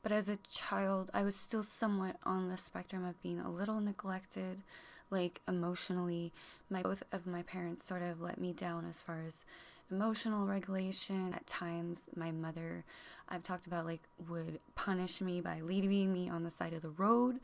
But as a child, I was still somewhat on the spectrum of being a little neglected, like emotionally. Both of my parents sort of let me down as far as emotional regulation. At times, my mother, I've talked about, like, would punish me by leaving me on the side of the road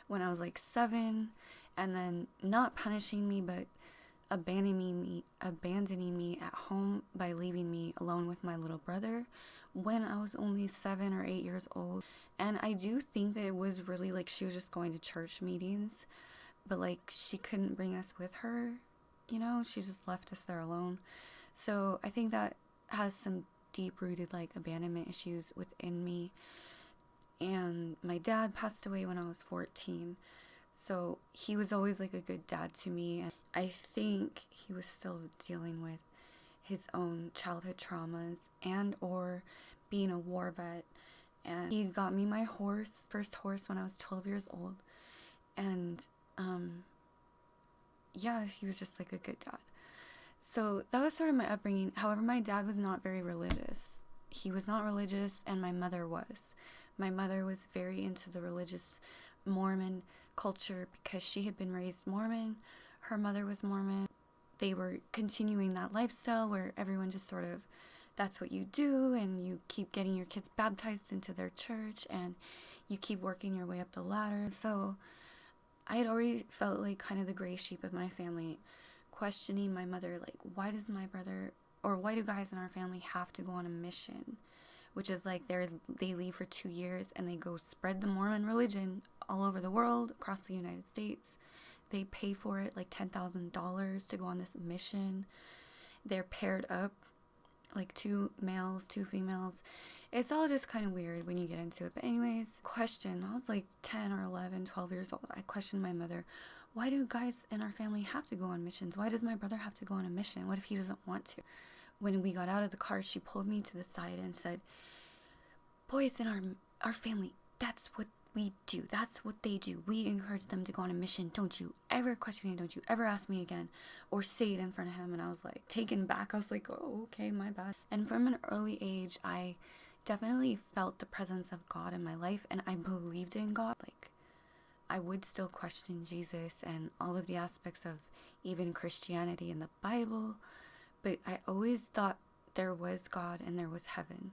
when I was like 7, and then not punishing me, but abandoning me at home by leaving me alone with my little brother when I was only 7 or 8 years old. And I do think that it was really like she was just going to church meetings, but like she couldn't bring us with her, she just left us there alone. So I think that has some deep rooted like abandonment issues within me. And my dad passed away when I was 14. So he was always like a good dad to me. And I think he was still dealing with his own childhood traumas and or being a war vet. And he got me my first horse, when I was 12 years old. And yeah, he was just like a good dad. So that was sort of my upbringing. However, my dad was not very religious. He was not religious, and my mother was. My mother was very into the religious Mormon culture because she had been raised Mormon. Her mother was Mormon. They were continuing that lifestyle where everyone just sort of, that's what you do, and you keep getting your kids baptized into their church, and you keep working your way up the ladder. So I had already felt like kind of the gray sheep of my family, questioning my mother, like, why does my brother, or why do guys in our family have to go on a mission? Which is like they leave for 2 years and they go spread the Mormon religion all over the world, across the United States. They pay for it like $10,000 to go on this mission. They're paired up, like 2 males, 2 females. It's all just kind of weird when you get into it. But anyways, I was like 10 or 11, 12 years old. I questioned my mother, why do guys in our family have to go on missions? Why does my brother have to go on a mission? What if he doesn't want to? When we got out of the car, she pulled me to the side and said, boys in our family, that's what we do. That's what they do. We encourage them to go on a mission. Don't you ever question it. Don't you ever ask me again or say it in front of him. And I was like taken back. I was like, oh, okay, my bad. And from an early age, I definitely felt the presence of God in my life, and I believed in God. Like, I would still question Jesus and all of the aspects of even Christianity and the Bible, but I always thought there was God and there was heaven.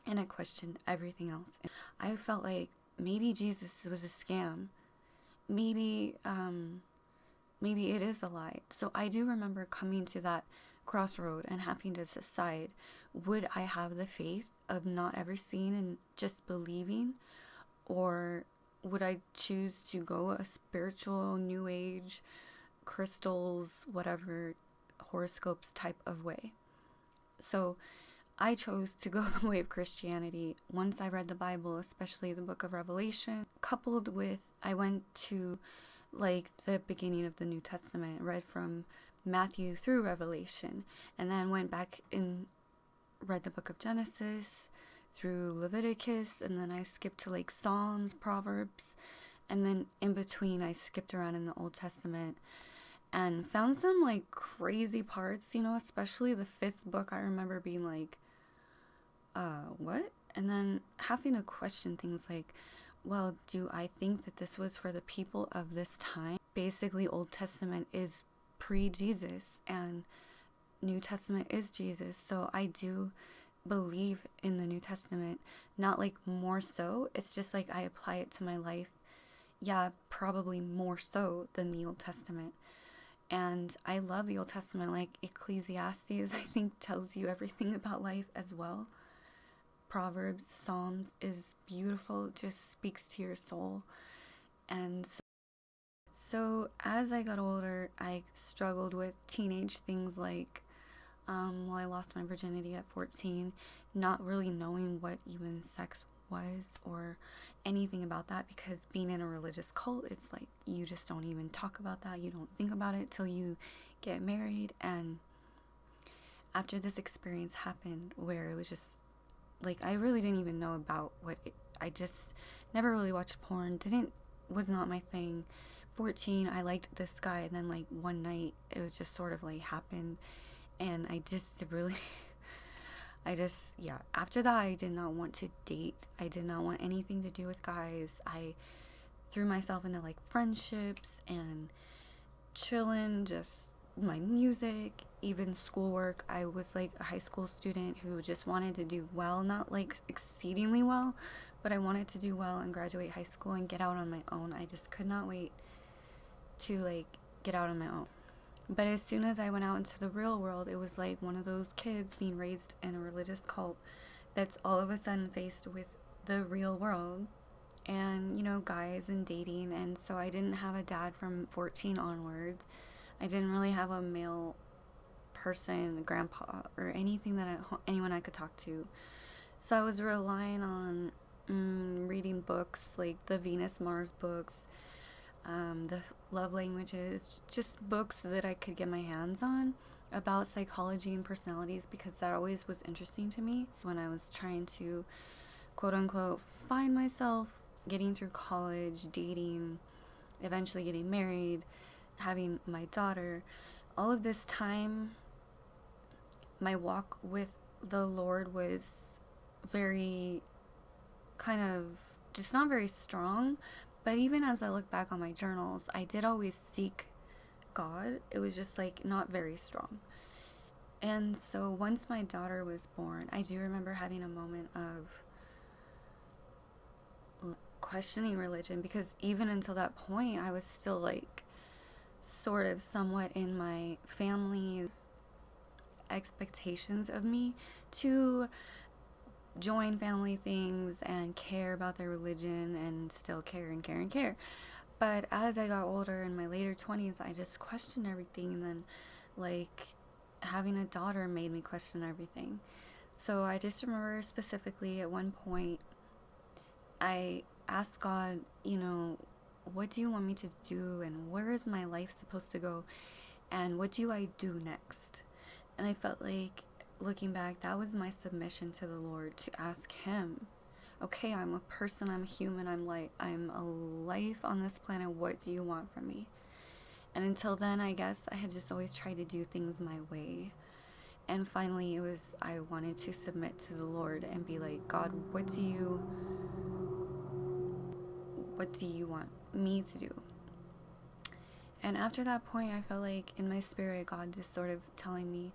And I questioned everything else. And I felt like maybe Jesus was a scam. Maybe it is a lie. So I do remember coming to that crossroad and having to decide, would I have the faith of not ever seeing and just believing, or would I choose to go a spiritual, new age, crystals, whatever, horoscopes type of way? So I chose to go the way of Christianity once I read the Bible, especially the book of Revelation, coupled with I went to like the beginning of the New Testament, read from Matthew through Revelation, and then went back and read the book of Genesis through Leviticus, and then I skipped to like Psalms, Proverbs, and then in between I skipped around in the Old Testament and found some like crazy parts, especially the 5th book. I remember being like, what? And then having to question things like, well, do I think that this was for the people of this time? Basically, Old Testament is pre-Jesus and New Testament is Jesus. So I do believe in the New Testament, not like more so. It's just like I apply it to my life. Yeah, probably more so than the Old Testament. And I love the Old Testament. Like Ecclesiastes, I think, tells you everything about life as well. Proverbs, Psalms is beautiful. It just speaks to your soul. And so as I got older, I struggled with teenage things like, I lost my virginity at 14, not really knowing what even sex was or anything about that, because being in a religious cult, it's like you just don't even talk about that. You don't think about it till you get married. And after this experience happened where it was just like I really didn't even know about I just never really watched porn. Was not my thing. 14, I liked this guy, and then like one night it was just sort of like happened, and I just really Yeah, after that, I did not want to date. I did not want anything to do with guys. I threw myself into like friendships and chilling, just my music, even schoolwork. I was like a high school student who just wanted to do well, not like exceedingly well, but I wanted to do well and graduate high school and get out on my own. I just could not wait to like get out on my own. But as soon as I went out into the real world, it was like one of those kids being raised in a religious cult that's all of a sudden faced with the real world and, guys and dating. And so I didn't have a dad from 14 onwards. I didn't really have a male person, grandpa, or anything anyone I could talk to. So I was relying on reading books, like the Venus Mars books, the love languages, just books that I could get my hands on about psychology and personalities, because that always was interesting to me when I was trying to, quote unquote, find myself, getting through college, dating, eventually getting married, having my daughter. All of this time, my walk with the Lord was very kind of just not very strong. But even as I look back on my journals, I did always seek God. It was just like not very strong. And so once my daughter was born, I do remember having a moment of questioning religion, because even until that point, I was still like sort of somewhat in my family expectations of me to join family things and care about their religion and still care and care and care. But as I got older in my later 20s, I just questioned everything. And then like having a daughter made me question everything. So I just remember specifically at one point I asked God, what do you want me to do, and where is my life supposed to go, and what do I do next? And I felt like, looking back, that was my submission to the Lord, to ask him, okay, I'm a person, I'm a human, I'm a life on this planet, what do you want from me? And until then, I guess I had just always tried to do things my way. And finally, I wanted to submit to the Lord and be like, God, what do you want me to do? And after that point, I felt like in my spirit, God just sort of telling me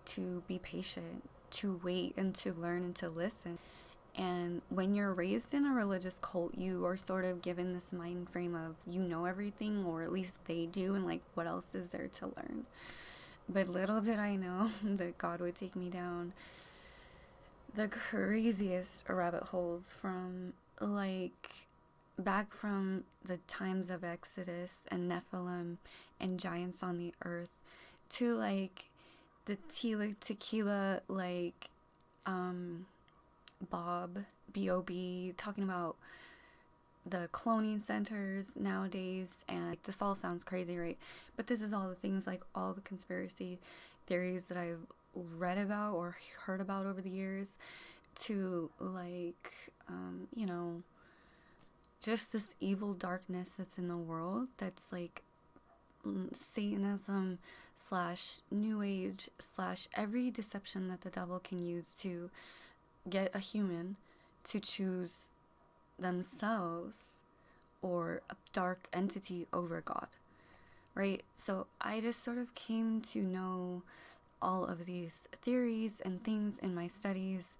to be patient, to wait, and to learn and to listen. And when you're raised in a religious cult, you are sort of given this mind frame of everything, or at least they do, and like, what else is there to learn? But little did I know that God would take me down the craziest rabbit holes, from like back from the times of Exodus and Nephilim and giants on the earth, to like the tequila like Bob, talking about the cloning centers nowadays. And like, this all sounds crazy, right? But this is all the things, like all the conspiracy theories that I've read about or heard about over the years, to like just this evil darkness that's in the world, that's like Satanism / New Age / every deception that the devil can use to get a human to choose themselves or a dark entity over God, right? So I just sort of came to know all of these theories and things in my studies,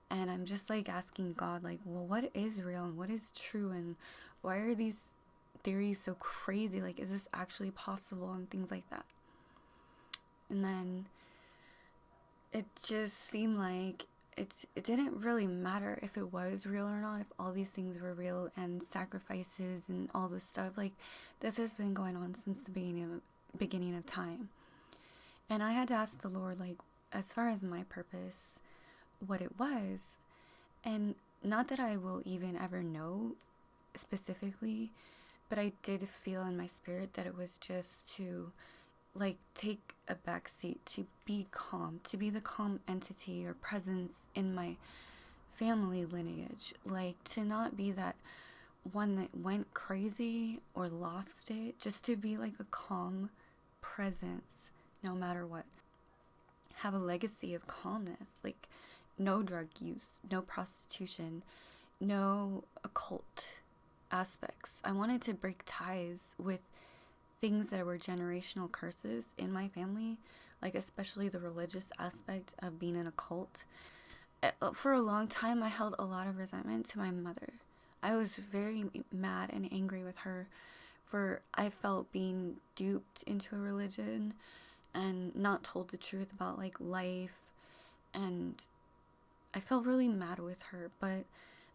and I'm just like asking God, like, well, what is real and what is true, and why are these theories so crazy? Like, is this actually possible, and things like that. And then it just seemed like it didn't really matter if it was real or not, if all these things were real, and sacrifices and all this stuff. Like, this has been going on since the beginning of time. And I had to ask the Lord, like, as far as my purpose, what it was. And not that I will even ever know specifically, but I did feel in my spirit that it was just to like take a back seat, to be calm, to be the calm entity or presence in my family lineage, like to not be that one that went crazy or lost it, just to be like a calm presence no matter what. Have a legacy of calmness, like no drug use, no prostitution, no occult aspects. I wanted to break ties with things that were generational curses in my family, like especially the religious aspect of being in a cult. For a long time, I held a lot of resentment to my mother. I was very mad and angry with her for I felt being duped into a religion and not told the truth about like life, and I felt really mad with her. But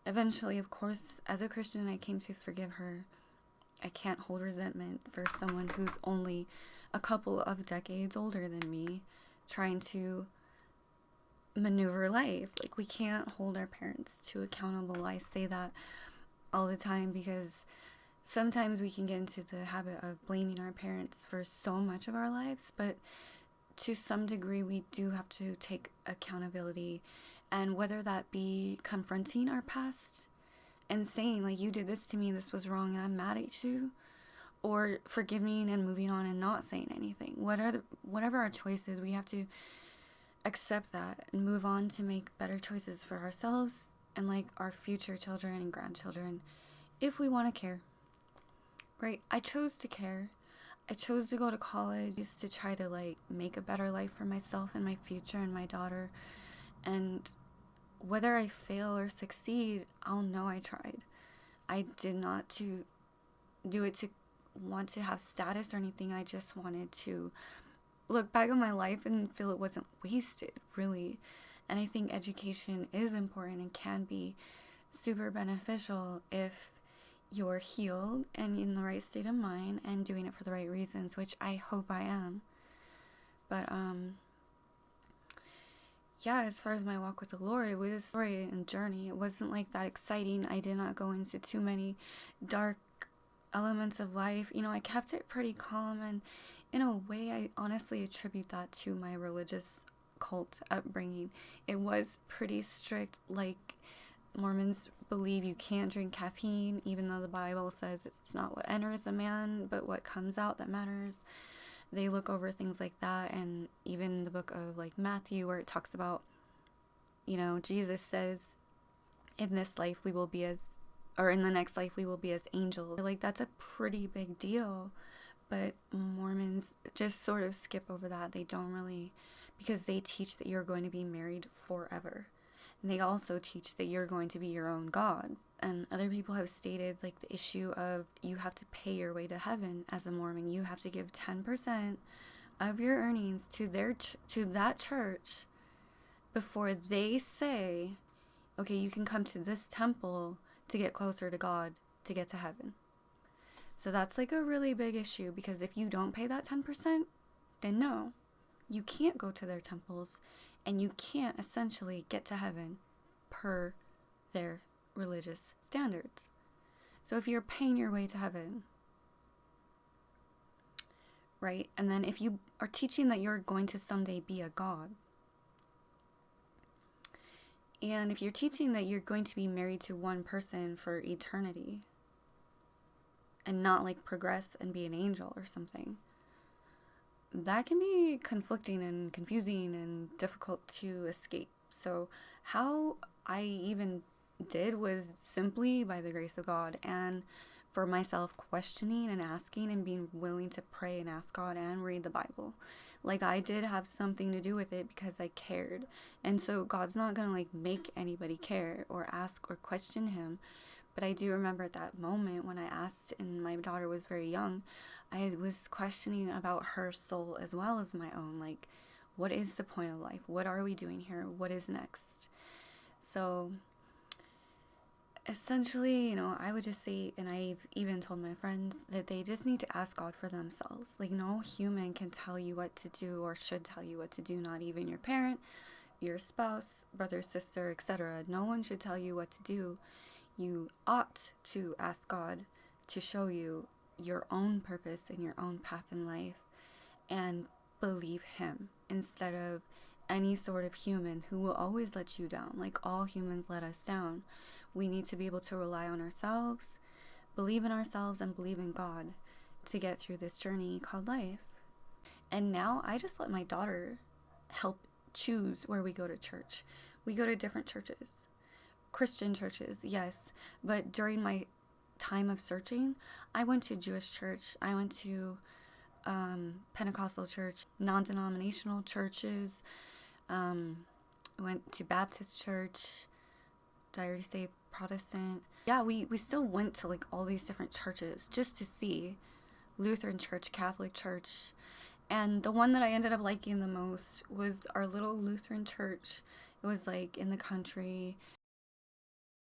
eventually, of course, as a Christian, I came to forgive her. I can't hold resentment for someone who's only a couple of decades older than me trying to maneuver life. Like, we can't hold our parents to accountable. I say that all the time because sometimes we can get into the habit of blaming our parents for so much of our lives, but to some degree we do have to take accountability, and whether that be confronting our past and saying like, you did this to me, this was wrong, and I'm mad at you, or forgiving and moving on and not saying anything. Whatever our choices, we have to accept that and move on to make better choices for ourselves and like our future children and grandchildren, if we want to care. Right? I chose to care. I chose to go to college to try to like make a better life for myself and my future and my daughter. And whether I fail or succeed, I'll know I tried. I did not to do it to want to have status or anything. I just wanted to look back on my life and feel it wasn't wasted, really. And I think education is important and can be super beneficial if you're healed and in the right state of mind and doing it for the right reasons, which I hope I am. But yeah, as far as my walk with the Lord, it was a story and journey. It wasn't like that exciting. I did not go into too many dark elements of life. You know, I kept it pretty calm, and in a way I honestly attribute that to my religious cult upbringing. It was pretty strict. Like, Mormons believe you can't drink caffeine, even though the Bible says it's not what enters a man, but what comes out that matters. They look over things like that, and even the book of like Matthew, where it talks about, you know, Jesus says, in this life we will be as, or in the next life we will be as angels. Like, that's a pretty big deal, but Mormons just sort of skip over that. They don't really, because they teach that you're going to be married forever. And they also teach that you're going to be your own God. And other people have stated like the issue of you have to pay your way to heaven as a Mormon. You have to give 10% of your earnings to that church before they say, okay, you can come to this temple to get closer to God, to get to heaven. So that's like a really big issue, because if you don't pay that 10%, then no, you can't go to their temples, and you can't essentially get to heaven per their religious standards. So if you're paying your way to heaven, right? And then if you are teaching that you're going to someday be a god, and if you're teaching that you're going to be married to one person for eternity and not like progress and be an angel or something, that can be conflicting and confusing and difficult to escape. So how I even did was simply by the grace of God, and for myself questioning and asking and being willing to pray and ask God and read the Bible. Like, I did have something to do with it because I cared. And so God's not going to like make anybody care or ask or question him. But I do remember at that moment when I asked, and my daughter was very young, I was questioning about her soul as well as my own. Like, what is the point of life? What are we doing here? What is next? So essentially, you know, I would just say, and I've even told my friends, that they just need to ask God for themselves. Like, no human can tell you what to do or should tell you what to do, not even your parent, your spouse, brother, sister, etc. No one should tell you what to do. You ought to ask God to show you your own purpose and your own path in life, and believe him instead of any sort of human who will always let you down. Like, all humans let us down. We need to be able to rely on ourselves, believe in ourselves, and believe in God to get through this journey called life. And now I just let my daughter help choose where we go to church. We go to different churches. Christian churches, yes. But during my time of searching, I went to Jewish church. I went to Pentecostal church, non-denominational churches. Went to Baptist church. Did I already say Protestant? Yeah, we still went to like all these different churches just to see. Lutheran church, Catholic church. And the one that I ended up liking the most was our little Lutheran church. It was like in the country.